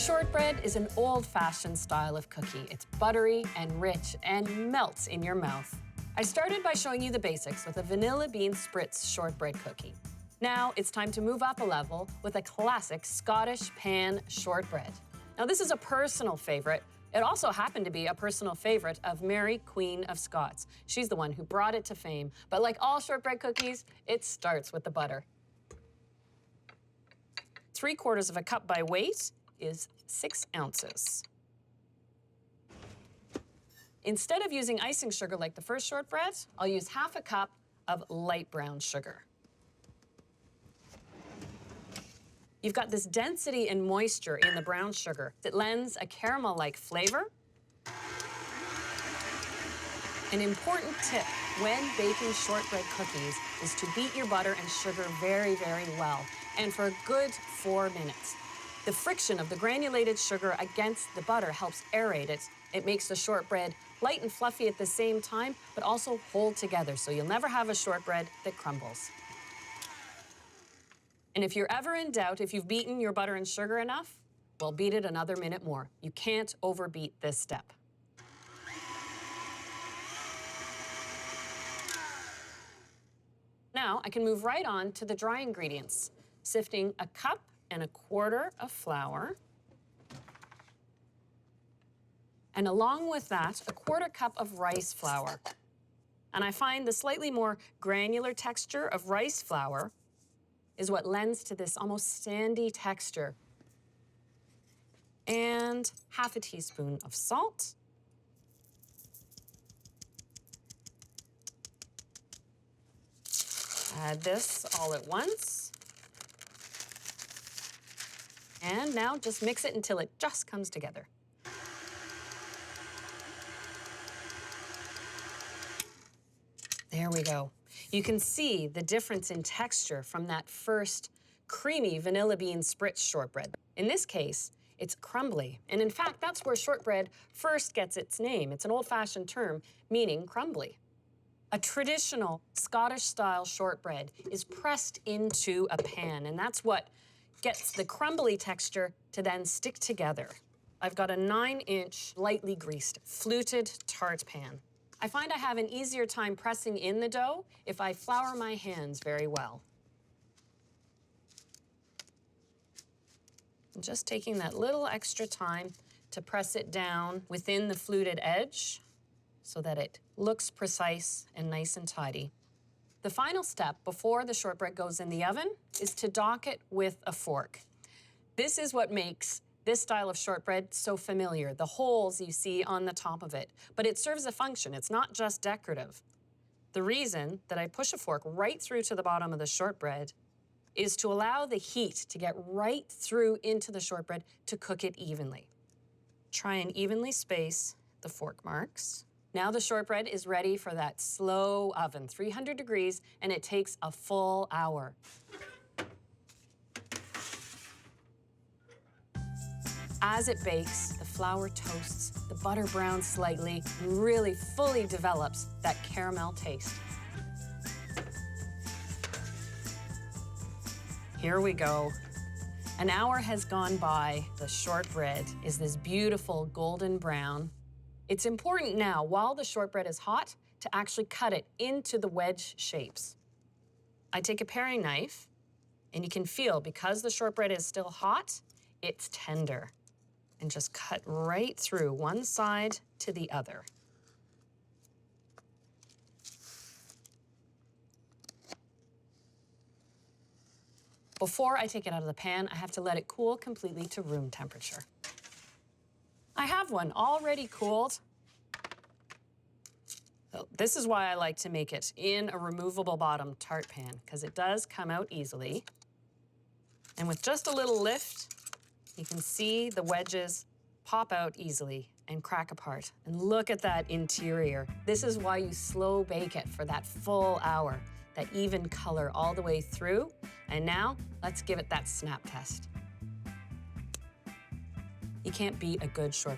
Shortbread is an old-fashioned style of cookie. It's buttery and rich and melts in your mouth. I started by showing you the basics with a vanilla bean Spritz shortbread cookie. Now it's time to move up a level with a classic Scottish Pan Shortbread. Now this is a personal favorite. It also happened to be a personal favorite of Mary, Queen of Scots. She's the one who brought it to fame. But like all shortbread cookies, it starts with the butter. 3/4 of a cup by weight is 6 ounces. Instead of using icing sugar like the first shortbread, I'll use 1/2 cup of light brown sugar. You've got this density and moisture in the brown sugar that lends a caramel-like flavor. An important tip when baking shortbread cookies is to beat your butter and sugar very, very well, and for a good 4 minutes. The friction of the granulated sugar against the butter helps aerate it. It makes the shortbread light and fluffy at the same time, but also hold together, so you'll never have a shortbread that crumbles. And if you're ever in doubt if you've beaten your butter and sugar enough, well, beat it another minute more. You can't overbeat this step. Now I can move right on to the dry ingredients, sifting 1 1/4 cups of flour, and along with that, 1/4 cup of rice flour. And I find the slightly more granular texture of rice flour is what lends to this almost sandy texture. And 1/2 teaspoon of salt. Add this all at once. And now just mix it until it just comes together. There we go. You can see the difference in texture from that first creamy vanilla bean Spritz shortbread. In this case, it's crumbly. And in fact, that's where shortbread first gets its name. It's an old-fashioned term meaning crumbly. A traditional Scottish-style shortbread is pressed into a pan, and that's what gets the crumbly texture to then stick together. I've got a 9-inch, lightly greased, fluted tart pan. I find I have an easier time pressing in the dough if I flour my hands very well. I'm just taking that little extra time to press it down within the fluted edge so that it looks precise and nice and tidy. The final step before the shortbread goes in the oven is to dock it with a fork. This is what makes this style of shortbread so familiar, the holes you see on the top of it. But it serves a function, it's not just decorative. The reason that I push a fork right through to the bottom of the shortbread is to allow the heat to get right through into the shortbread to cook it evenly. Try and evenly space the fork marks. Now the shortbread is ready for that slow oven, 300 degrees, and it takes a full hour. As it bakes, the flour toasts, the butter browns slightly, and really fully develops that caramel taste. Here we go. An hour has gone by. The shortbread is this beautiful golden brown. It's important now, while the shortbread is hot, to actually cut it into the wedge shapes. I take a paring knife, and you can feel, because the shortbread is still hot, it's tender. And just cut right through one side to the other. Before I take it out of the pan, I have to let it cool completely to room temperature. I have one already cooled. So this is why I like to make it in a removable bottom tart pan, because it does come out easily. And with just a little lift, you can see the wedges pop out easily and crack apart. And look at that interior. This is why you slow bake it for that full hour, that even color all the way through. And now, let's give it that snap test. You can't beat a good shortbread